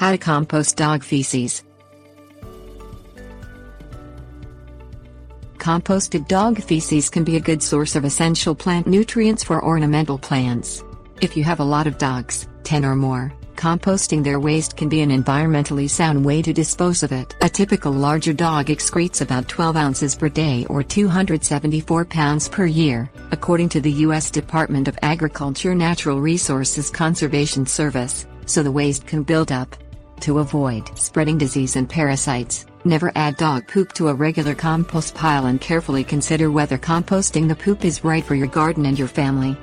How to compost dog feces. Composted dog feces can be a good source of essential plant nutrients for ornamental plants. If you have a lot of dogs, 10 or more, composting their waste can be an environmentally sound way to dispose of it. A typical larger dog excretes about 12 ounces per day or 274 pounds per year, according to the U.S. Department of Agriculture Natural Resources Conservation Service, so the waste can build up. To avoid spreading disease and parasites, never add dog poop to a regular compost pile and carefully consider whether composting the poop is right for your garden and your family.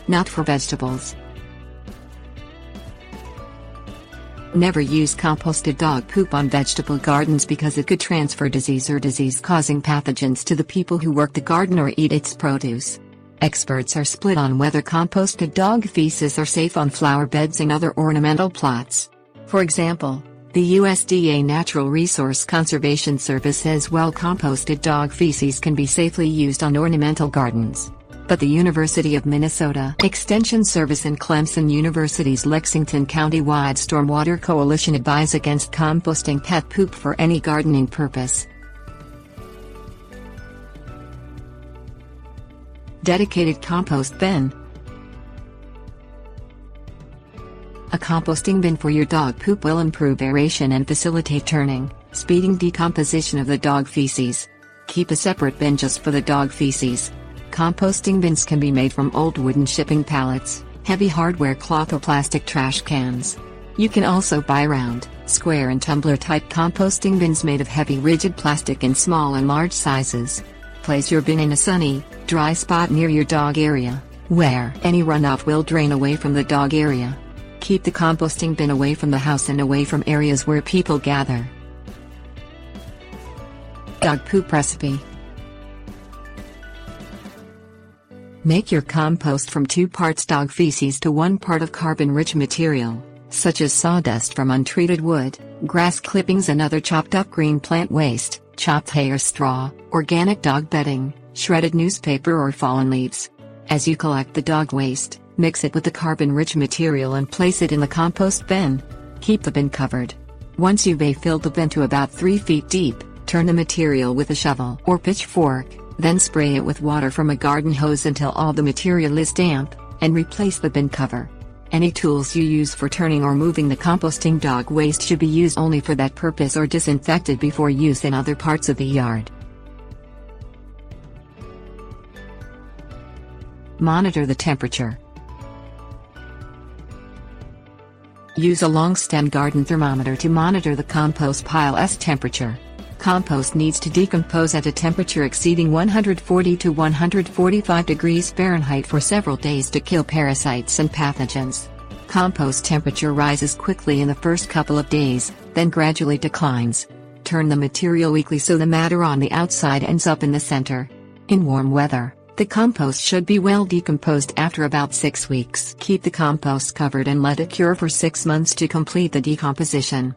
Not for vegetables. Never use composted dog poop on vegetable gardens because it could transfer disease or disease-causing pathogens to the people who work the garden or eat its produce. Experts are split on whether composted dog feces are safe on flower beds and other ornamental plots. For example, the USDA Natural Resource Conservation Service says well-composted dog feces can be safely used on ornamental gardens. But the University of Minnesota Extension Service and Clemson University's Lexington County-wide Stormwater Coalition advise against composting pet poop for any gardening purpose. Dedicated compost bin. A composting bin for your dog poop will improve aeration and facilitate turning, speeding decomposition of the dog feces. Keep a separate bin just for the dog feces. Composting bins can be made from old wooden shipping pallets, heavy hardware cloth or plastic trash cans. You can also buy round, square and tumbler type composting bins made of heavy rigid plastic in small and large sizes. Place your bin in a sunny, dry spot near your dog area, where any runoff will drain away from the dog area. Keep the composting bin away from the house and away from areas where people gather. Dog poop recipe. Make your compost from 2 parts dog feces to 1 part of carbon-rich material, such as sawdust from untreated wood, grass clippings and other chopped up green plant waste, chopped hay or straw, organic dog bedding, shredded newspaper or fallen leaves. As you collect the dog waste, mix it with the carbon-rich material and place it in the compost bin. Keep the bin covered. Once you've filled the bin to about 3 feet deep, turn the material with a shovel or pitchfork, then spray it with water from a garden hose until all the material is damp, and replace the bin cover. Any tools you use for turning or moving the composting dog waste should be used only for that purpose or disinfected before use in other parts of the yard. Monitor the temperature. Use a long-stem garden thermometer to monitor the compost pile's temperature. Compost needs to decompose at a temperature exceeding 140 to 145 degrees Fahrenheit for several days to kill parasites and pathogens. Compost temperature rises quickly in the first couple of days, then gradually declines. Turn the material weekly so the matter on the outside ends up in the center. In warm weather, the compost should be well decomposed after about 6 weeks. Keep the compost covered and let it cure for 6 months to complete the decomposition.